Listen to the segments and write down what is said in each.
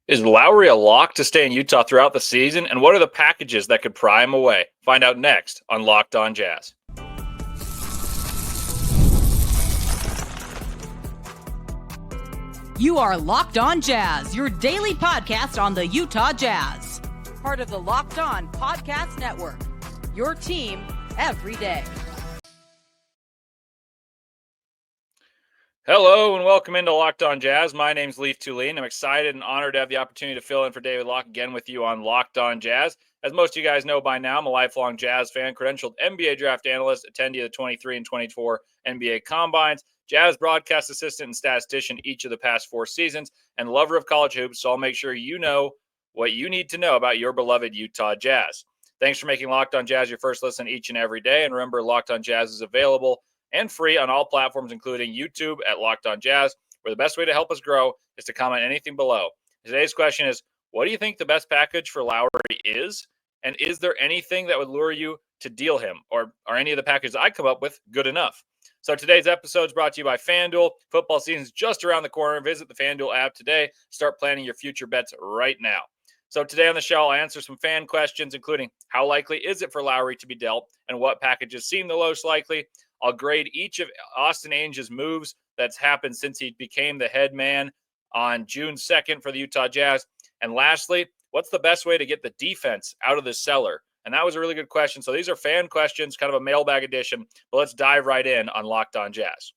Is Lauri a lock to stay in Utah throughout the season? And what are the packages that could pry him away? Find out next on Locked On Jazz. You are Locked On Jazz, your daily podcast on the Utah Jazz. Part of the Locked On Podcast Network, your team every day. Hello and welcome into Locked On Jazz. My name's Leif Thulin. I'm excited and honored to have the opportunity to fill in for David Locke again with you on Locked On Jazz. As most of you guys know by now, I'm a lifelong Jazz fan, credentialed NBA draft analyst, attendee of the 23 and 24 NBA Combines, Jazz broadcast assistant and statistician each of the past 4 seasons, and lover of college hoops, so I'll make sure you know what you need to know about your beloved Utah Jazz. Thanks for making Locked On Jazz your first listen each and every day, and remember, Locked On Jazz is available and free on all platforms, including YouTube at Locked On Jazz, where the best way to help us grow is to comment anything below. Today's question is, what do you think the best package for Lauri is? And is there anything that would lure you to deal him? Or are any of the packages I come up with good enough? So today's episode is brought to you by FanDuel. Football season is just around the corner. Visit the FanDuel app today. Start planning your future bets right now. So today on the show, I'll answer some fan questions, including how likely is it for Lauri to be dealt and what packages seem the most likely. I'll grade each of Austin Ainge's moves that's happened since he became the head man on June 2nd for the Utah Jazz. And lastly, what's the best way to get the defense out of the cellar? And that was a really good question. So these are fan questions, kind of a mailbag edition, but let's dive right in on Locked On Jazz.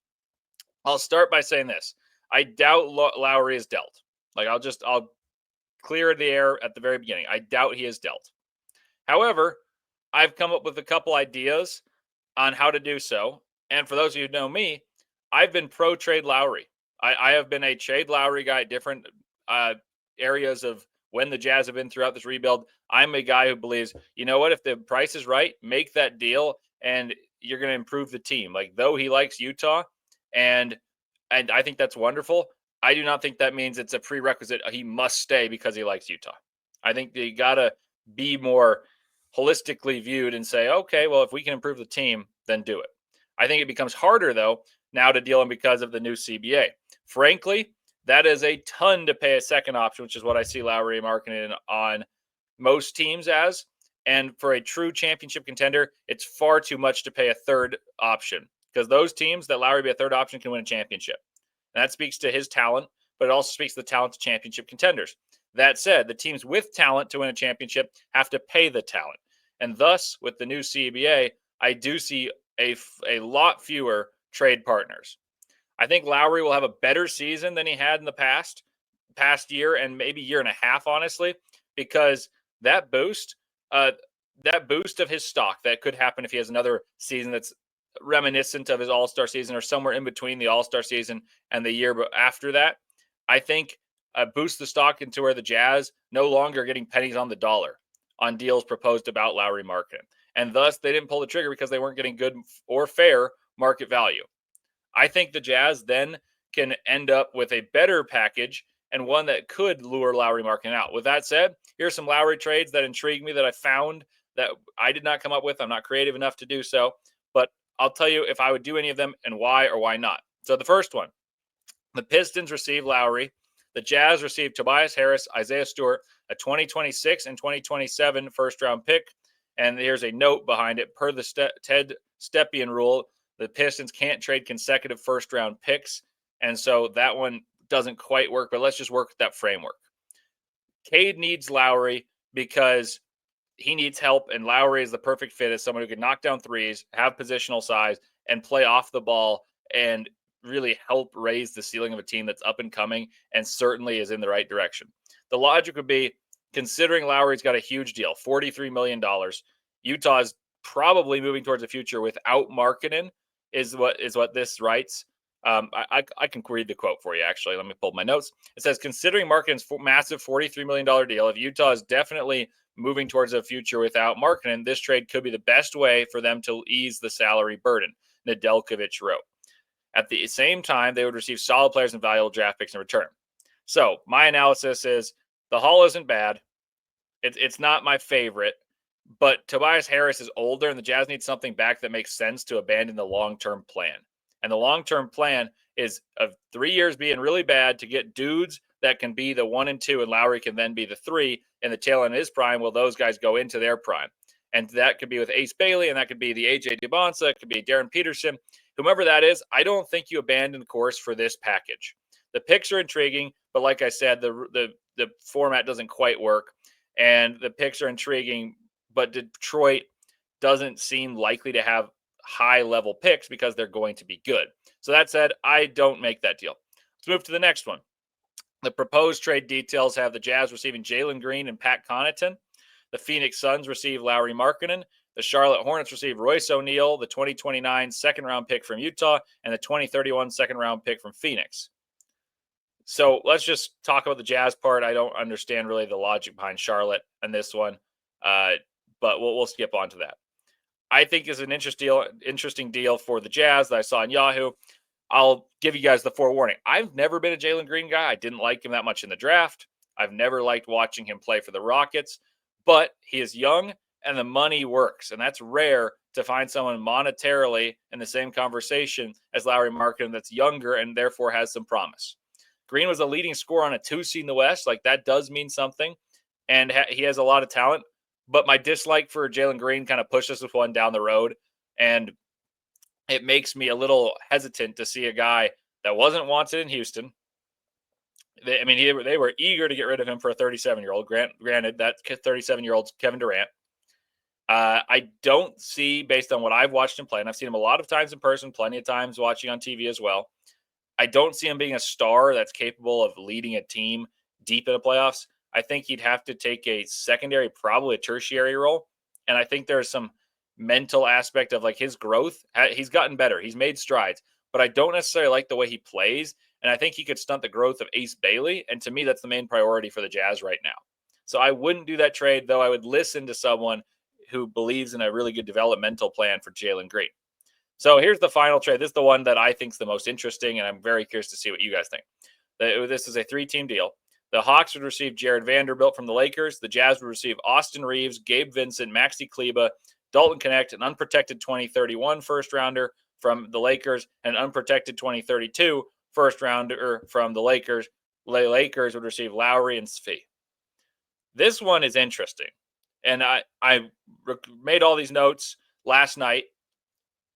I'll start by saying this. I doubt Lauri is dealt. I'll clear the air at the very beginning. I doubt he is dealt. However, I've come up with a couple ideas on how to do so. And for those of you who know me, I've been pro-trade Lauri. I have been a trade Lauri guy at different areas of when the Jazz have been throughout this rebuild. I'm a guy who believes, you know what, if the price is right, make that deal and you're going to improve the team. Like, though he likes Utah, and I think that's wonderful, I do not think that means it's a prerequisite he must stay because he likes Utah. I think you got to be more holistically viewed and say, okay, well, if we can improve the team, then do it. I think it becomes harder, though, now to deal him because of the new CBA. Frankly, that is a ton to pay a second option, which is what I see Lauri Markkanen on most teams as. And for a true championship contender, it's far too much to pay a third option because those teams that Lauri be a third option can win a championship. And that speaks to his talent, but it also speaks to the talent of championship contenders. That said, the teams with talent to win a championship have to pay the talent. And thus, with the new CBA, I do see a lot fewer trade partners. I think Lauri will have a better season than he had in the past year and maybe year and a half, honestly, because that boost of his stock that could happen if he has another season that's reminiscent of his All-Star season or somewhere in between the All-Star season and the year after that, I think boost the stock into where the Jazz no longer are getting pennies on the dollar on deals proposed about Lauri Markkanen. And thus, they didn't pull the trigger because they weren't getting good or fair market value. I think the Jazz then can end up with a better package and one that could lure Lauri Markkanen out. With that said, here's some Lauri trades that intrigue me that I found that I did not come up with. I'm not creative enough to do so, but I'll tell you if I would do any of them and why or why not. So the first one, the Pistons receive Lauri. The Jazz received Tobias Harris, Isaiah Stewart, a 2026 and 2027 first-round pick. And here's a note behind it. Per the Ted Stepien rule, the Pistons can't trade consecutive first-round picks. And so that one doesn't quite work, but let's just work with that framework. Cade needs Lauri because he needs help, and Lauri is the perfect fit as someone who can knock down threes, have positional size, and play off the ball and really help raise the ceiling of a team that's up and coming and certainly is in the right direction. The logic would be, considering Lauri's got a huge deal, $43 million, Utah is probably moving towards a future without Markkanen is what this writes. I can read the quote for you, actually. Let me pull my notes. It says, considering Markkanen's massive $43 million deal, if Utah is definitely moving towards a future without Markkanen, this trade could be the best way for them to ease the salary burden, Nedeljkovic wrote. At the same time, they would receive solid players and valuable draft picks in return. So my analysis is the haul isn't bad. It's not my favorite, but Tobias Harris is older, and the Jazz need something back that makes sense to abandon the long-term plan. And the long-term plan is of 3 years being really bad to get dudes that can be the 1 and 2, and Lauri can then be the 3 in the tail end of his prime. Well, those guys go into their prime. And that could be with Ace Bailey, and that could be the AJ DeBonsa, it could be Darren Peterson, whomever that is. I don't think you abandon course for this package. The picks are intriguing, but like I said, the format doesn't quite work, and the picks are intriguing, but Detroit doesn't seem likely to have high-level picks because they're going to be good. So that said, I don't make that deal. Let's move to the next one. The proposed trade details have the Jazz receiving Jalen Green and Pat Connaughton. The Phoenix Suns receive Lauri Markkanen. The Charlotte Hornets receive Royce O'Neal, the 2029 second-round pick from Utah, and the 2031 second-round pick from Phoenix. So let's just talk about the Jazz part. I don't understand really the logic behind Charlotte and this one, but we'll skip on to that. I think is an interesting deal for the Jazz that I saw in Yahoo. I'll give you guys the forewarning. I've never been a Jalen Green guy. I didn't like him that much in the draft. I've never liked watching him play for the Rockets, but he is young and the money works. And that's rare to find someone monetarily in the same conversation as Lauri Markkanen that's younger and therefore has some promise. Green was a leading scorer on a 2 seed in the West. Like, that does mean something. And he has a lot of talent. But my dislike for Jalen Green kind of pushes this one down the road. And it makes me a little hesitant to see a guy that wasn't wanted in Houston. They were eager to get rid of him for a 37-year-old. Granted, that 37-year-old's Kevin Durant. I don't see, based on what I've watched him play, and I've seen him a lot of times in person, plenty of times watching on TV as well, I don't see him being a star that's capable of leading a team deep in the playoffs. I think he'd have to take a secondary, probably a tertiary role. And I think there's some mental aspect of like his growth. He's gotten better. He's made strides, but I don't necessarily like the way he plays. And I think he could stunt the growth of Ace Bailey. And to me, that's the main priority for the Jazz right now. So I wouldn't do that trade, though I would listen to someone who believes in a really good developmental plan for Jalen Green. So here's the final trade. This is the one that I think is the most interesting, and I'm very curious to see what you guys think. This is a 3-team deal. The Hawks would receive Jared Vanderbilt from the Lakers. The Jazz would receive Austin Reeves, Gabe Vincent, Maxi Kleba, Dalton Connect, an unprotected 2031 first-rounder from the Lakers, and an unprotected 2032 first-rounder from the Lakers. The Lakers would receive Lauri and Svi. This one is interesting. And I made all these notes last night,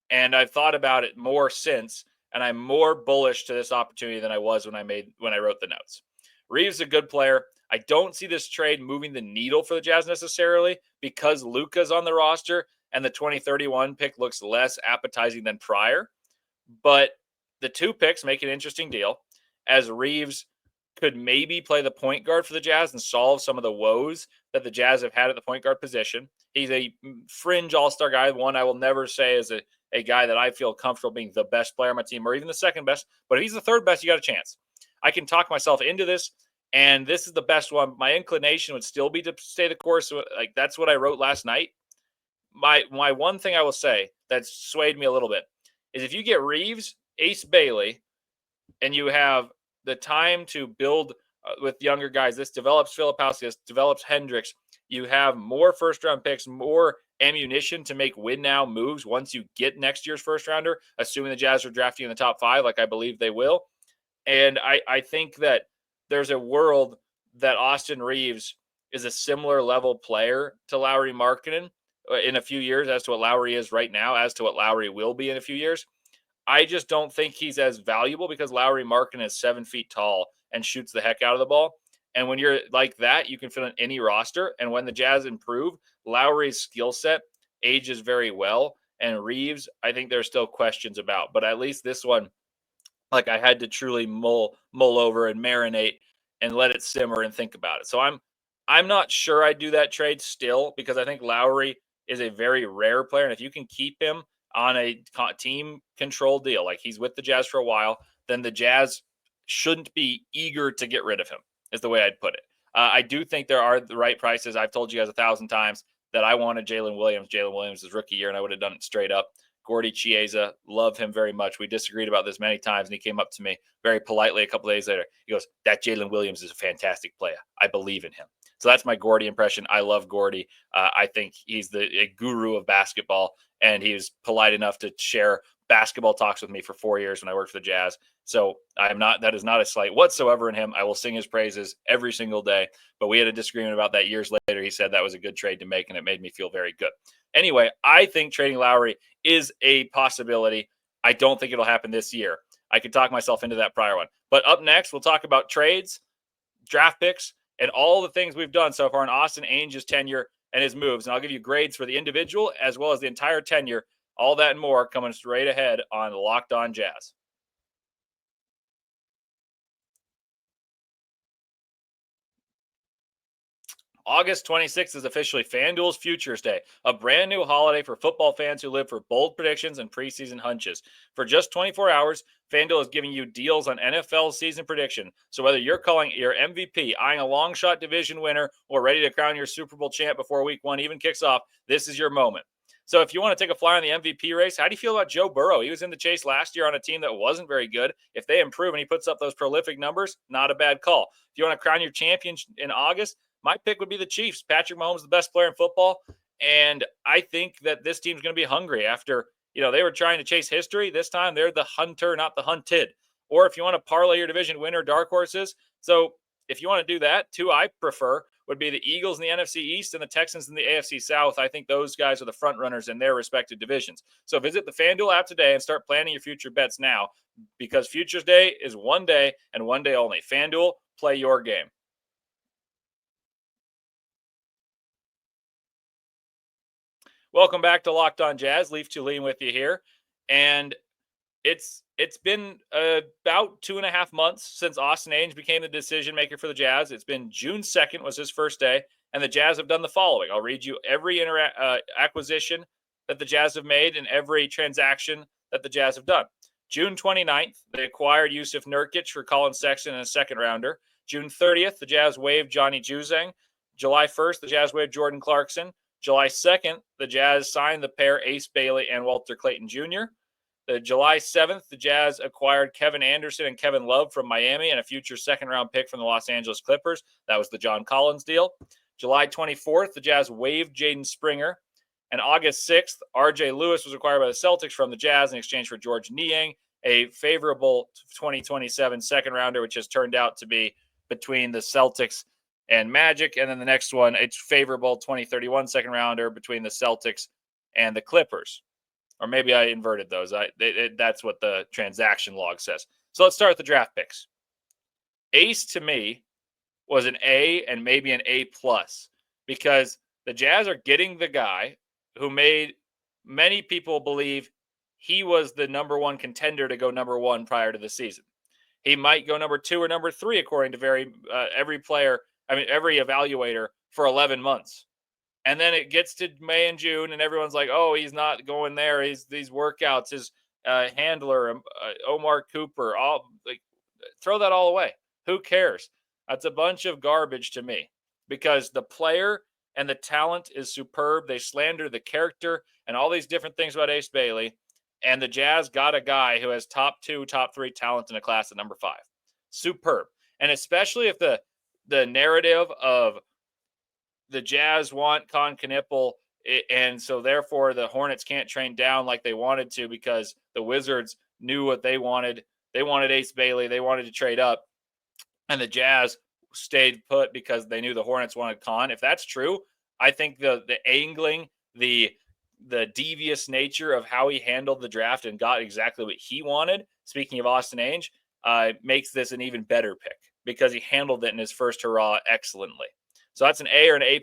and I've thought about it more since, and I'm more bullish to this opportunity than I was when I wrote the notes. Reeves is a good player. I don't see this trade moving the needle for the Jazz necessarily because Luka's on the roster and the 2031 pick looks less appetizing than prior. But the 2 picks make an interesting deal, as Reeves could maybe play the point guard for the Jazz and solve some of the woes that the Jazz have had at the point guard position. He's a fringe all-star guy, one I will never say is a guy that I feel comfortable being the best player on my team or even the second best. But if he's the third best, you got a chance. I can talk myself into this, and this is the best one. My inclination would still be to stay the course. Like, that's what I wrote last night. My one thing I will say that swayed me a little bit is if you get Reeves, Ace Bailey, and you have the time to build with younger guys, this develops Filipowski, this develops Hendricks. You have more first-round picks, more ammunition to make win-now moves once you get next year's first-rounder, assuming the Jazz are drafting in the top 5, like I believe they will. And I think that there's a world that Austin Reeves is a similar level player to Lauri Markkanen in a few years as to what Lauri is right now, as to what Lauri will be in a few years. I just don't think he's as valuable because Lauri Markkanen is 7 feet tall and shoots the heck out of the ball. And when you're like that, you can fit on any roster. And when the Jazz improve, Lauri's skill set ages very well. And Reeves, I think there's still questions about. But at least this one, like, I had to truly mull over and marinate and let it simmer and think about it. So I'm not sure I'd do that trade still because I think Lauri is a very rare player. And if you can keep him on a team control deal, like he's with the Jazz for a while, then the Jazz shouldn't be eager to get rid of him, is the way I'd put it. I do think there are the right prices. I've told you guys 1,000 times that I wanted Jalen Williams' rookie year, and I would have done it straight up. Gordy Chiesa, love him very much. We disagreed about this many times, and he came up to me very politely a couple days later. He goes, that Jalen Williams is a fantastic player. I believe in him. So that's my Gordy impression. I love Gordy. I think he's a guru of basketball, and he was polite enough to share basketball talks with me for 4 years when I worked for the Jazz. So that is not a slight whatsoever in him. I will sing his praises every single day. But we had a disagreement about that years later. He said that was a good trade to make, and it made me feel very good. Anyway, I think trading Lauri is a possibility. I don't think it'll happen this year. I could talk myself into that prior one. But up next, we'll talk about trades, draft picks, and all the things we've done so far in Austin Ainge's tenure and his moves. And I'll give you grades for the individual as well as the entire tenure. All that and more coming straight ahead on Locked On Jazz. August 26th is officially FanDuel's Futures Day, a brand new holiday for football fans who live for bold predictions and preseason hunches. For just 24 hours, FanDuel is giving you deals on NFL season prediction. So whether you're calling your MVP, eyeing a long shot division winner, or ready to crown your Super Bowl champ before week one even kicks off, this is your moment. So if you want to take a flyer on the MVP race, how do you feel about Joe Burrow? He was in the chase last year on a team that wasn't very good. If they improve and he puts up those prolific numbers, not a bad call. If you want to crown your champion in August, my pick would be the Chiefs. Patrick Mahomes is the best player in football, and I think that this team's going to be hungry after, they were trying to chase history. This time they're the hunter, not the hunted. Or if you want to parlay your division winner, dark horses. So if you want to do that, two I prefer would be the Eagles in the NFC East and the Texans in the AFC South. I think those guys are the front runners in their respective divisions. So visit the FanDuel app today and start planning your future bets now, because Futures Day is one day and one day only. FanDuel, play your game. Welcome back to Locked On Jazz. Leif Thulin with you here. And it's been about 2.5 months since Austin Ainge became the decision maker for the Jazz. It's been June 2nd was his first day, and the Jazz have done the following. I'll read you every acquisition that the Jazz have made and every transaction that the Jazz have done. June 29th, they acquired Jusuf Nurkic for Colin Sexton and a second rounder. June 30th, the Jazz waived Johnny Juzang. July 1st, the Jazz waived Jordan Clarkson. July 2nd, the Jazz signed the pair Ace Bailey and Walter Clayton Jr. The July 7th, the Jazz acquired Kevin Anderson and Kevin Love from Miami and a future second-round pick from the Los Angeles Clippers. That was the John Collins deal. July 24th, the Jazz waived Jaden Springer. And August 6th, R.J. Lewis was acquired by the Celtics from the Jazz in exchange for George Niang, a favorable 2027 second-rounder, which has turned out to be between the Celtics and Magic. And then the next one, it's favorable 2031 second rounder between the Celtics and the Clippers. Or maybe I inverted those. That's what the transaction log says. So let's start with the draft picks. Ace to me was an A and maybe an A+, because the Jazz are getting the guy who made many people believe he was the number one contender to go number one prior to the season. He might go number 2 or number 3 according to every evaluator for 11 months. And then it gets to May and June, and everyone's like, oh, he's not going there. He's these workouts, his handler, Omar Cooper, throw that all away. Who cares? That's a bunch of garbage to me, because the player and the talent is superb. They slander the character and all these different things about Ace Bailey. And the Jazz got a guy who has top 2, top 3 talent in a class at number 5. Superb. And especially if the narrative of the Jazz want Con Knippel, and so therefore the Hornets can't train down like they wanted to because the Wizards knew what they wanted. They wanted Ace Bailey. They wanted to trade up. And the Jazz stayed put because they knew the Hornets wanted Con. If that's true, I think the angling, the devious nature of how he handled the draft and got exactly what he wanted, speaking of Austin Ainge, makes this an even better pick, because he handled it in his first hurrah excellently. So that's an A or an A+.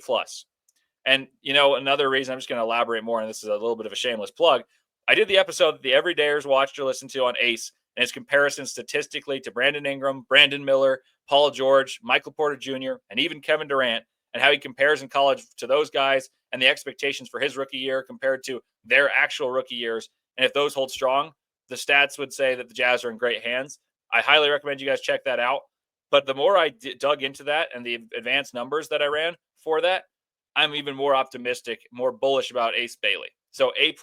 And, another reason, I'm just going to elaborate more, and this is a little bit of a shameless plug. I did the episode that the Everydayers watched or listened to on Ace, and its comparison statistically to Brandon Ingram, Brandon Miller, Paul George, Michael Porter Jr., and even Kevin Durant, and how he compares in college to those guys and the expectations for his rookie year compared to their actual rookie years. And if those hold strong, the stats would say that the Jazz are in great hands. I highly recommend you guys check that out. But the more I dug into that and the advanced numbers that I ran for that, I'm even more optimistic, more bullish about Ace Bailey. So A+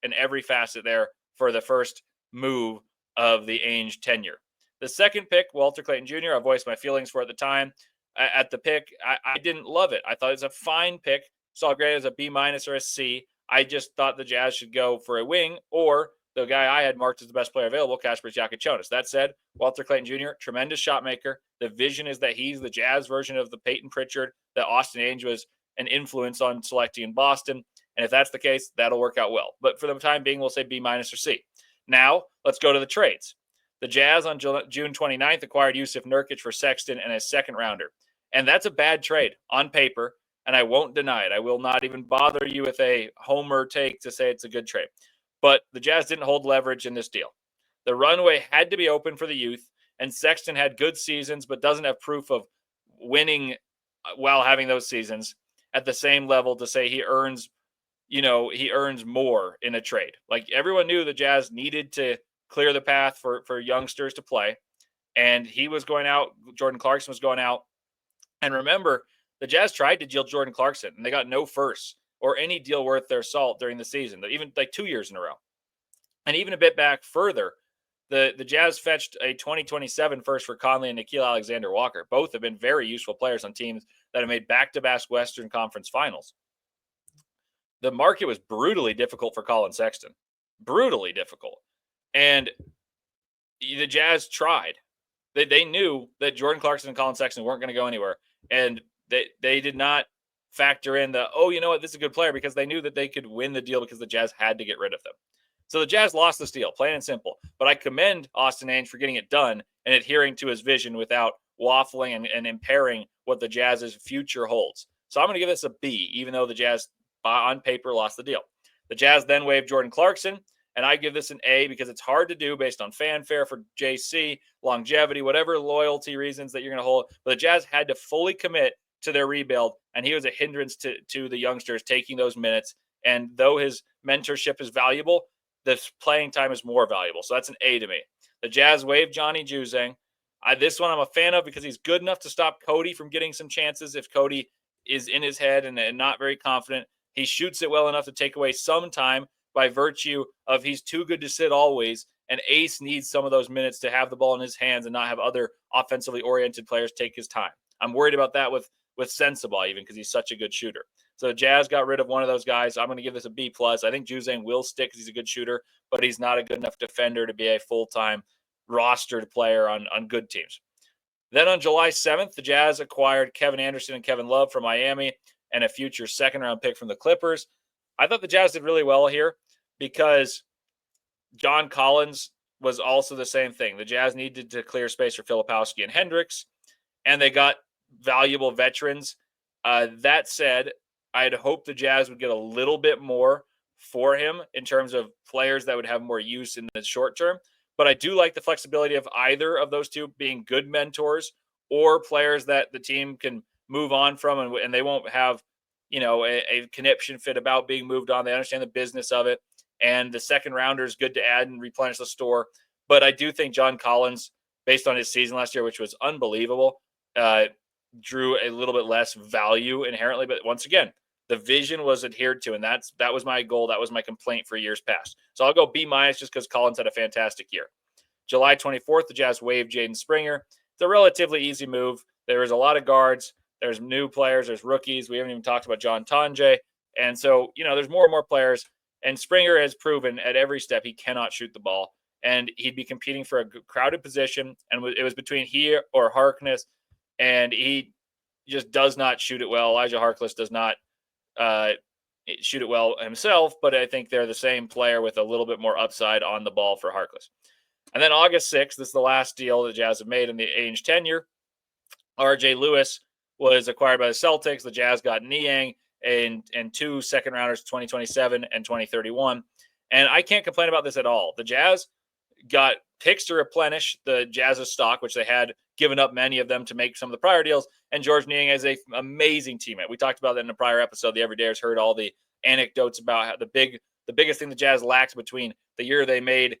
in every facet there for the first move of the Ainge tenure. The second pick, Walter Clayton Jr., I voiced my feelings for at the time. At the pick, I didn't love it. I thought it was a fine pick. Saw it great as a B- or a C. I just thought the Jazz should go for a wing, or the guy I had marked as the best player available, Kasparis Jakichonis. That said, Walter Clayton Jr., tremendous shot maker. The vision is that he's the Jazz version of the Peyton Pritchard that Austin Ainge was an influence on selecting in Boston. And if that's the case, that'll work out well. But for the time being, we'll say B- or C. Now, let's go to the trades. The Jazz on June 29th acquired Jusuf Nurkic for Sexton and a second rounder. And that's a bad trade on paper, and I won't deny it. I will not even bother you with a homer take to say it's a good trade. But the Jazz didn't hold leverage in this deal. The runway had to be open for the youth, and Sexton had good seasons but doesn't have proof of winning while having those seasons at the same level to say he earns more in a trade. Like, everyone knew the Jazz needed to clear the path for youngsters to play, and he was going out. Jordan Clarkson was going out. And remember, the Jazz tried to deal Jordan Clarkson, and they got no firsts or any deal worth their salt during the season, even like 2 years in a row. And even a bit back further, the Jazz fetched a 2027 first for Conley and Nickeil Alexander-Walker. Both have been very useful players on teams that have made back-to-back Western Conference finals. The market was brutally difficult for Colin Sexton. Brutally difficult. And the Jazz tried. They knew that Jordan Clarkson and Colin Sexton weren't going to go anywhere. And they did not factor in this is a good player, because they knew that they could win the deal because the Jazz had to get rid of them. So the Jazz lost this deal, plain and simple. But I commend Austin Ainge for getting it done and adhering to his vision without waffling and impairing what the Jazz's future holds. So I'm going to give this a B, even though the Jazz on paper lost the deal. The Jazz then waived Jordan Clarkson, and I give this an A because it's hard to do based on fanfare for JC, longevity, whatever loyalty reasons that you're going to hold. But the Jazz had to fully commit to their rebuild, and he was a hindrance to the youngsters taking those minutes. And though his mentorship is valuable, the playing time is more valuable. So that's an A to me. The Jazz waived Johnny Juzang. This one I'm a fan of because he's good enough to stop Cody from getting some chances if Cody is in his head and not very confident. He shoots it well enough to take away some time by virtue of he's too good to sit always, and Ace needs some of those minutes to have the ball in his hands and not have other offensively oriented players take his time. I'm worried about that with Sensabaugh even because he's such a good shooter. So Jazz got rid of one of those guys. I'm going to give this a B+. I think Juzang will stick because he's a good shooter, but he's not a good enough defender to be a full-time rostered player on good teams. Then on July 7th, the Jazz acquired Kevin Anderson and Kevin Love from Miami and a future second-round pick from the Clippers. I thought the Jazz did really well here because John Collins was also the same thing. The Jazz needed to clear space for Filipowski and Hendricks, and they got valuable veterans. That said, I'd hope the Jazz would get a little bit more for him in terms of players that would have more use in the short term. But I do like the flexibility of either of those two being good mentors or players that the team can move on from, and they won't have, a conniption fit about being moved on. They understand the business of it. And the second rounder is good to add and replenish the store. But I do think John Collins, based on his season last year, which was unbelievable, drew a little bit less value inherently. But once again, the vision was adhered to, and that was my goal. That was my complaint for years past. So I'll go B- just because Collins had a fantastic year. July 24th, the Jazz waived Jaden Springer. It's a relatively easy move. There was a lot of guards. There's new players. There's rookies. We haven't even talked about John Tonje. And so, there's more and more players. And Springer has proven at every step he cannot shoot the ball. And he'd be competing for a crowded position. And it was between he or Harkness. And he just does not shoot it well. Elijah Harkless does not shoot it well himself. But I think they're the same player with a little bit more upside on the ball for Harkless. And then August 6th, this is the last deal the Jazz have made in the Ainge tenure. R.J. Lewis was acquired by the Celtics. The Jazz got Niang and two second rounders, 2027 and 2031. And I can't complain about this at all. The Jazz got picks to replenish the Jazz's stock, which they had given up many of them to make some of the prior deals. And George Niang is an amazing teammate. We talked about that in a prior episode. The Everydayers heard all the anecdotes about how the biggest thing the Jazz lacked between the year they made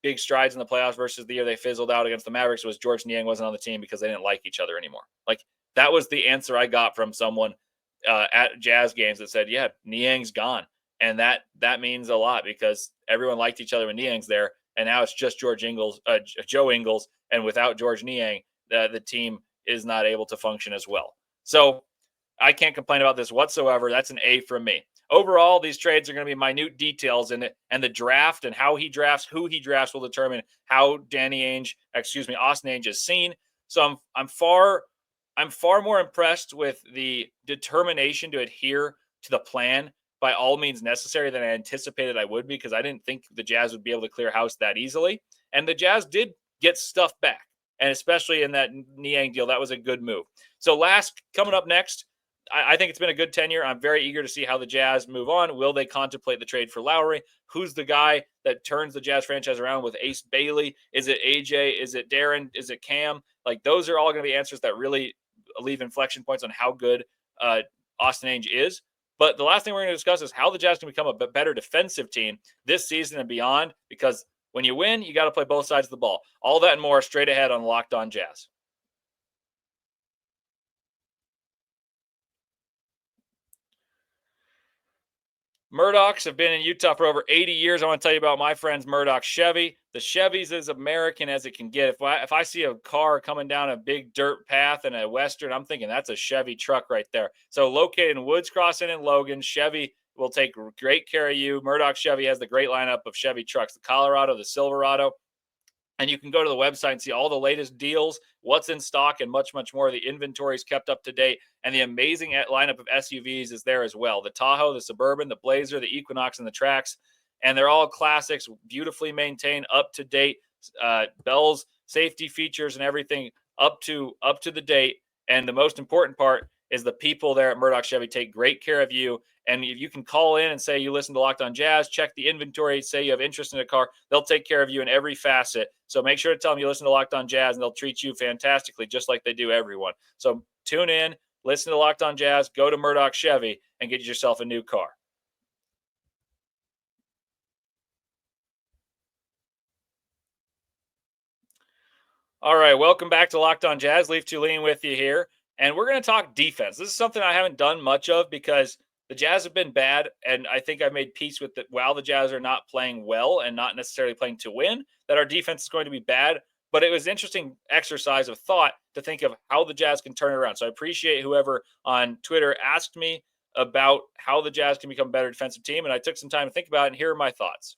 big strides in the playoffs versus the year they fizzled out against the Mavericks was George Niang wasn't on the team because they didn't like each other anymore. Like, that was the answer I got from someone at Jazz games that said, yeah, Niang's gone. And that means a lot because everyone liked each other when Niang's there. And now it's just Joe Ingles. And without George Niang, the team is not able to function as well. So I can't complain about this whatsoever. That's an A from me. overall, these trades are going to be minute details in it, and the draft and how he drafts, who he drafts will determine how Austin Ainge is seen. So I'm far more impressed with the determination to adhere to the plan by all means necessary than I anticipated I would be, because I didn't think the Jazz would be able to clear house that easily. And the Jazz did get stuff back. And especially in that Niang deal, that was a good move. So coming up next, I think it's been a good tenure. I'm very eager to see how the Jazz move on. Will they contemplate the trade for Lauri? Who's the guy that turns the Jazz franchise around with Ace Bailey? Is it AJ? Is it Darren? Is it Cam? Like, those are all going to be answers that really leave inflection points on how good Austin Ainge is. But the last thing we're going to discuss is how the Jazz can become a better defensive team this season and beyond, because when you win, you got to play both sides of the ball. All that and more straight ahead on Locked On Jazz. Murdochs have been in Utah for over 80 years. I want to tell you about my friends Murdoch Chevy. The Chevy's as American as it can get. If I see a car coming down a big dirt path in a Western, I'm thinking that's a Chevy truck right there. So located in Woods Crossing and Logan, Chevy will take great care of you. Murdoch Chevy has the great lineup of Chevy trucks, the Colorado, the Silverado. And you can go to the website and see all the latest deals, what's in stock, and much, much more. The inventory is kept up to date, and the amazing lineup of SUVs is there as well. The Tahoe, the Suburban, the Blazer, the Equinox, and the Trax. And they're all classics, beautifully maintained, up to date. Bells, safety features, and everything up to the date. And the most important part is the people there at Murdoch Chevy take great care of you. And if you can call in and say you listen to Locked On Jazz, check the inventory, say you have interest in a car, they'll take care of you in every facet. So make sure to tell them you listen to Locked On Jazz, and they'll treat you fantastically, just like they do everyone. So tune in, listen to Locked On Jazz, go to Murdoch Chevy, and get yourself a new car. All right, welcome back to Locked On Jazz. Leif Thulin with you here. And we're going to talk defense. This is something I haven't done much of because the Jazz have been bad, and I think I've made peace with it. While the Jazz are not playing well and not necessarily playing to win, that our defense is going to be bad. But it was an interesting exercise of thought to think of how the Jazz can turn it around. So I appreciate whoever on Twitter asked me about how the Jazz can become a better defensive team, and I took some time to think about it, and here are my thoughts.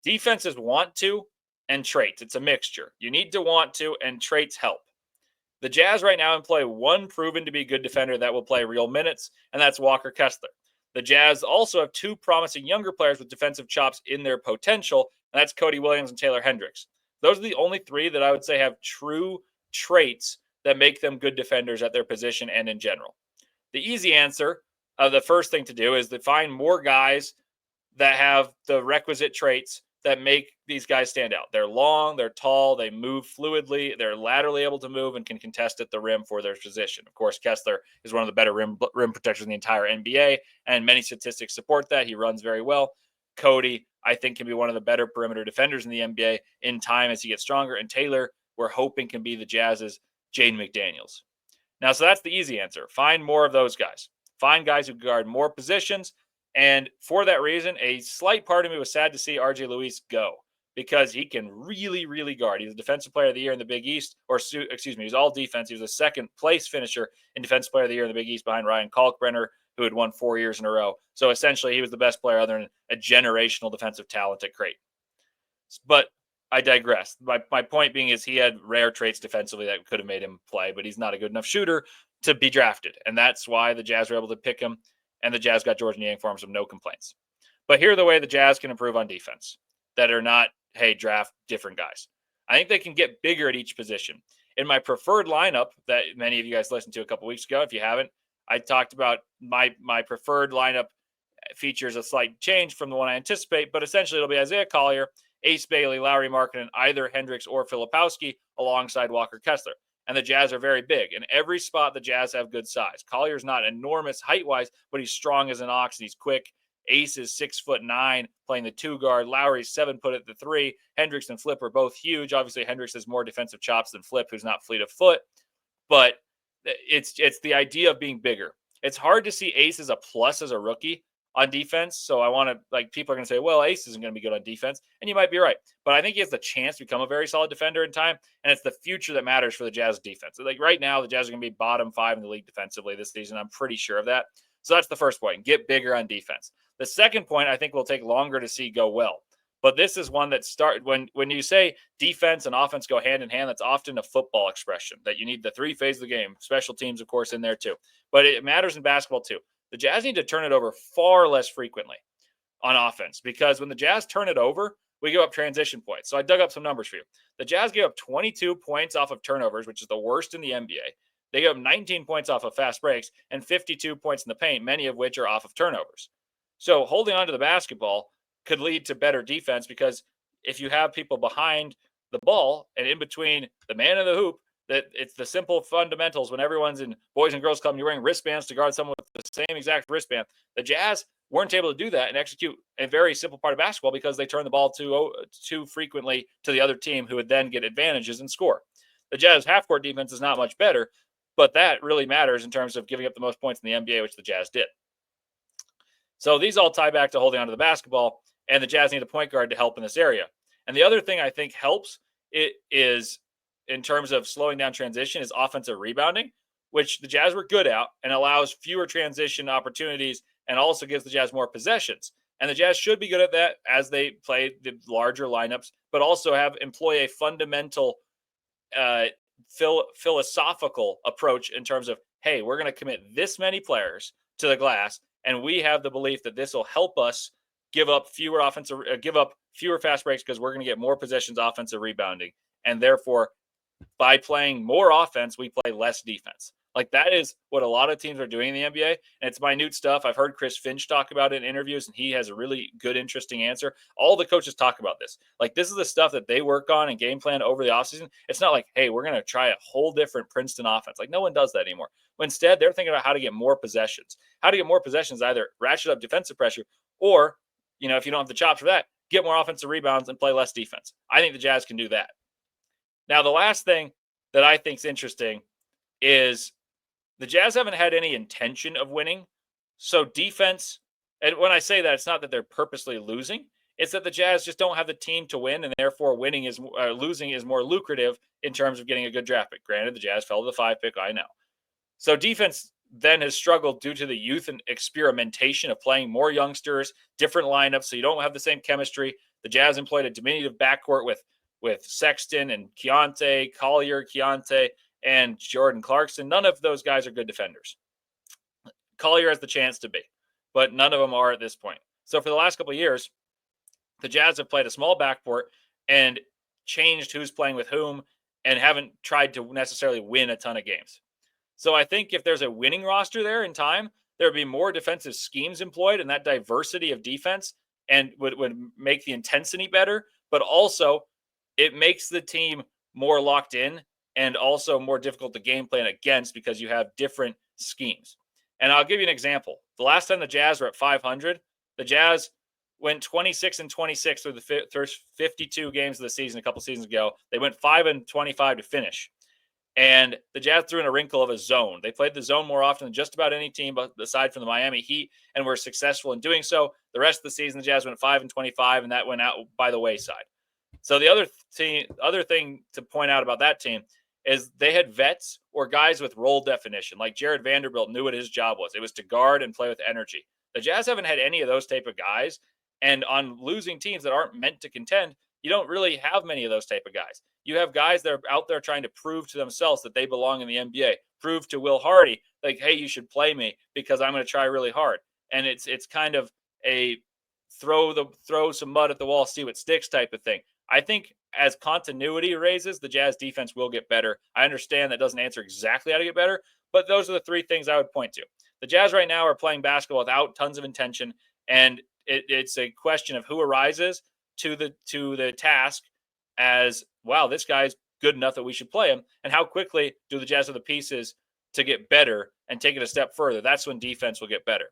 Defenses want to, and traits. It's a mixture. You need to want to, and traits help. The Jazz right now employ one proven to be good defender that will play real minutes, and that's Walker Kessler. The Jazz also have two promising younger players with defensive chops in their potential, and that's Cody Williams and Taylor Hendricks. Those are the only three that I would say have true traits that make them good defenders at their position and in general. The easy answer, the first thing to do, is to find more guys that have the requisite traits that make these guys stand out. They're long, they're tall, they move fluidly, they're laterally able to move and can contest at the rim for their position. Of course, Kessler is one of the better rim protectors in the entire NBA, and many statistics support that. He runs very well. Cody, I think, can be one of the better perimeter defenders in the NBA in time as he gets stronger. And Taylor, we're hoping, can be the Jazz's Jaden McDaniels. Now, so that's the easy answer. Find more of those guys. Find guys who guard more positions. And for that reason, a slight part of me was sad to see RJ Luis go, because he can really, really guard. He was Defensive Player of the Year in the Big East, he was all defense. He was a second place finisher in Defensive Player of the Year in the Big East behind Ryan Kalkbrenner, who had won 4 years in a row. So essentially, he was the best player other than a generational defensive talent at Creighton. But I digress. My point being is he had rare traits defensively that could have made him play, but he's not a good enough shooter to be drafted. And that's why the Jazz were able to pick him. And the Jazz got George Niang for him, so no complaints. But here are the way the Jazz can improve on defense that are not, hey, draft different guys. I think they can get bigger at each position. In my preferred lineup that many of you guys listened to a couple weeks ago, if you haven't, I talked about my preferred lineup features a slight change from the one I anticipate, but essentially it'll be Isaiah Collier, Ace Bailey, Lauri Markkanen, either Hendricks or Filipowski alongside Walker Kessler. And the Jazz are very big. In every spot, the Jazz have good size. Collier's not enormous height-wise, but he's strong as an ox, and he's quick. Ace is 6'9", playing the 2 guard. Lowry's 7 foot at the 3. Hendricks and Flip are both huge. Obviously, Hendricks has more defensive chops than Flip, who's not fleet of foot. But it's the idea of being bigger. It's hard to see Ace as a plus as a rookie on defense. So I want to, people are going to say, well, Ace isn't going to be good on defense. And you might be right. But I think he has the chance to become a very solid defender in time. And it's the future that matters for the Jazz defense. Right now, the Jazz are going to be bottom 5 in the league defensively this season. I'm pretty sure of that. So that's the first point. Get bigger on defense. The second point I think will take longer to see go well. But this is one that when you say defense and offense go hand in hand, that's often a football expression that you need the three phases of the game, special teams, of course, in there too. But it matters in basketball too. The Jazz need to turn it over far less frequently on offense because when the Jazz turn it over, we give up transition points. So I dug up some numbers for you. The Jazz gave up 22 points off of turnovers, which is the worst in the NBA. They gave up 19 points off of fast breaks and 52 points in the paint, many of which are off of turnovers. So holding on to the basketball could lead to better defense because if you have people behind the ball and in between the man and the hoop, that it's the simple fundamentals when everyone's in Boys and Girls Club and you're wearing wristbands to guard someone with the same exact wristband. The Jazz weren't able to do that and execute a very simple part of basketball because they turn the ball too frequently to the other team who would then get advantages and score. The Jazz half-court defense is not much better, but that really matters in terms of giving up the most points in the NBA, which the Jazz did. So these all tie back to holding on to the basketball, and the Jazz need a point guard to help in this area. And the other thing I think helps it is in terms of slowing down transition is offensive rebounding, which the Jazz were good at and allows fewer transition opportunities and also gives the Jazz more possessions. And the Jazz should be good at that as they play the larger lineups, but also employ a fundamental philosophical approach in terms of, hey, we're going to commit this many players to the glass, and we have the belief that this will help us give up fewer fast breaks because we're going to get more possessions offensive rebounding. And therefore, by playing more offense, we play less defense. Like that is what a lot of teams are doing in the NBA. And it's minute stuff. I've heard Chris Finch talk about it in interviews, and he has a really good, interesting answer. All the coaches talk about this. Like this is the stuff that they work on and game plan over the offseason. It's not like, hey, we're going to try a whole different Princeton offense. Like no one does that anymore. But instead, they're thinking about how to get more possessions. How to get more possessions, either ratchet up defensive pressure or, if you don't have the chops for that, get more offensive rebounds and play less defense. I think the Jazz can do that. Now, the last thing that I think is interesting is the Jazz haven't had any intention of winning. So defense, and when I say that, it's not that they're purposely losing. It's that the Jazz just don't have the team to win, and therefore losing is more lucrative in terms of getting a good draft pick. Granted, the Jazz fell to the 5 pick, I know. So defense then has struggled due to the youth and experimentation of playing more youngsters, different lineups, so you don't have the same chemistry. The Jazz employed a diminutive backcourt with Sexton and Keontae, and Jordan Clarkson. None of those guys are good defenders. Collier has the chance to be, but none of them are at this point. So for the last couple of years, the Jazz have played a small backcourt and changed who's playing with whom and haven't tried to necessarily win a ton of games. So I think if there's a winning roster there in time, there would be more defensive schemes employed, and that diversity of defense and would make the intensity better, but also it makes the team more locked in and also more difficult to game plan against because you have different schemes. And I'll give you an example. The last time the Jazz were at 500, the Jazz went 26-26 through the first 52 games of the season a couple seasons ago. They went 5-25 to finish. And the Jazz threw in a wrinkle of a zone. They played the zone more often than just about any team aside from the Miami Heat and were successful in doing so. The rest of the season, the Jazz went 5-25, and that went out by the wayside. So the other thing to point out about that team is they had vets or guys with role definition, like Jared Vanderbilt knew what his job was. It was to guard and play with energy. The Jazz haven't had any of those type of guys, and on losing teams that aren't meant to contend, you don't really have many of those type of guys. You have guys that are out there trying to prove to themselves that they belong in the NBA, prove to Will Hardy, like, hey, you should play me because I'm going to try really hard. And it's kind of a throw some mud at the wall, see what sticks type of thing. I think as continuity raises, the Jazz defense will get better. I understand that doesn't answer exactly how to get better, but those are the three things I would point to. The Jazz right now are playing basketball without tons of intention, and it's a question of who arises to the task as, wow, this guy's good enough that we should play him, and how quickly do the Jazz have the pieces to get better and take it a step further. That's when defense will get better.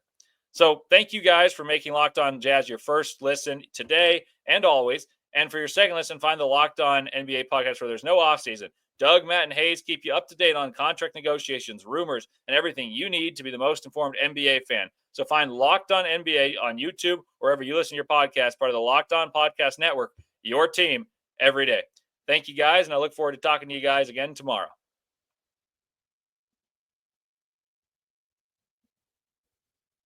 So thank you guys for making Locked On Jazz your first listen today and always. And for your second listen, find the Locked On NBA podcast where there's no offseason. Doug, Matt, and Hayes keep you up to date on contract negotiations, rumors, and everything you need to be the most informed NBA fan. So find Locked On NBA on YouTube, wherever you listen to your podcast, part of the Locked On Podcast Network, your team every day. Thank you guys, and I look forward to talking to you guys again tomorrow.